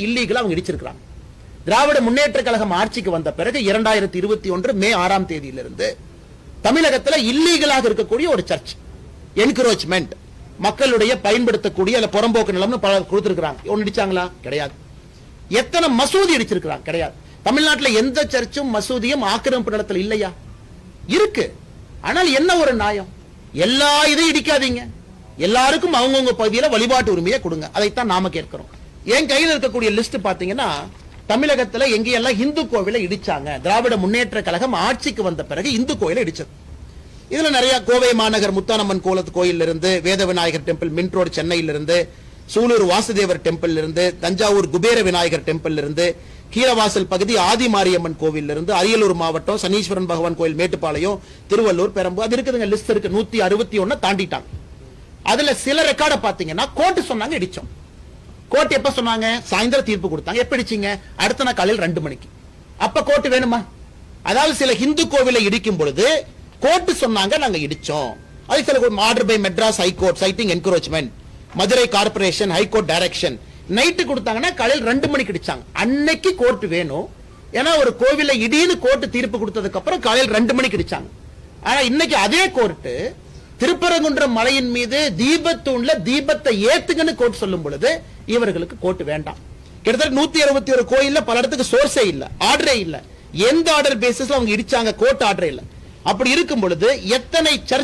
இல்லீகலா அவங்க இடிச்சிருக்காங்க. திராவிட முன்னேற்ற கழகம் ஆட்சிக்கு வந்த பிறகு 2021 மே 6ஆம் தேதியிலிருந்து தமிழகத்தில் இல்லீகலாக இருக்கக்கூடிய ஒரு சர்ச் என்கரேஜ்மெண்ட் மக்களுடைய பயன்படுத்தக்கூடிய அல்ல புறம்போக்கு நிலம்னு கொடுத்திருக்காங்க. ஒன்னு இடிச்சாங்களா? கிடையாது. எத்தனை மசூதி இடிச்சிருக்காங்க? கிடையாது. தமிழ்நாட்டில் எந்த சர்ச்சும் மசூதியும் ஆக்கிரமிப்பு நிலத்தில் இல்லையா? இருக்கு. ஆனால் என்ன ஒரு நியாயம்? எல்லா இதையும் இடிக்காதீங்க, எல்லாருக்கும் அவங்கவுங்க பகுதியில் வழிபாட்டு உரிமையை கொடுங்க. அதைத்தான் நாம கேட்கிறோம். என் கையில் இருக்கக்கூடிய லிஸ்ட் பாத்தீங்கன்னா தமிழகத்தில் எங்கெல்லாம் இந்து கோவிலை இடிச்சாங்க, திராவிட முன்னேற்ற கழகம் ஆட்சிக்கு வந்த பிறகு இந்து கோயிலை இடிச்சது. இதுல நிறைய கோவை மாநகர் முத்தானம்மன் கோயில் இருந்து, வேத விநாயகர் டெம்பிள் மின்ட் ரோடு சென்னையில் இருந்து, சூலூர் வாசுதேவர் டெம்பிள் இருந்து, தஞ்சாவூர் குபேர விநாயகர் டெம்பிள் இருந்து, கீழவாசல் பகுதி ஆதி மாரியம்மன் கோவில் இருந்து, அரியலூர் மாவட்டம் சனீஸ்வரன் பகவான் கோயில் மேட்டுப்பாளையம், திருவள்ளூர், பெரம்பூர், அது இருக்குதுங்க. லிஸ்ட் இருக்கு. 161 தாண்டிட்டாங்க. அதுல சில ரெக்கார்ட பாத்தீங்கன்னா கோர்ட் சொன்னாங்க இடிச்சோம். கோர்ட் எப்ப சொன்னாங்க? சாயந்தரம் தீர்ப்பு கொடுத்தாங்க. எப்ப இடிச்சீங்க? அடுத்த நாள் காலையில் 2 மணிக்கு. அப்ப கோர்ட் வேணுமா? அதாவது சில இந்து கோவிலை இடிக்கும் பொழுது கோர்ட் சொன்னாங்க நாங்க இடிச்சோம். அது சில order by Madras high court citing encouragement, Madurai corporation high court direction, night கொடுத்தாங்கன்னா காலையில் 2 மணிக்கு இடிச்சாங்க. அன்னைக்கு கோர்ட் வேணும். ஏன்னா ஒரு கோவிலை இடின்னு கோர்ட் தீர்ப்பு கொடுத்ததுக்கு அப்புறம் காலையில் 2 மணிக்கு இடிச்சாங்க. ஆனா இன்னைக்கு அதே கோர்ட் திருப்பரங்குன்றம் மலையின் மீது தீபத்தூண்ல தீபத்தை ஏத்துங்கன்னு கோர்ட் சொல்லும் பொழுது இவர்களுக்கு கோர்ட் வேண்டாம். கிட்டத்தட்ட 161 கோயில்ல பல இடத்துக்கு சோர்ஸே இல்ல, ஆர்டரே இல்ல. எந்த ஆர்டர் பேசிஸ்ல அவங்க இடிச்சாங்க? கோர்ட் ஆர்டர் இல்ல. அப்படி இருக்கும் பொழுது எத்தனை சர்ச்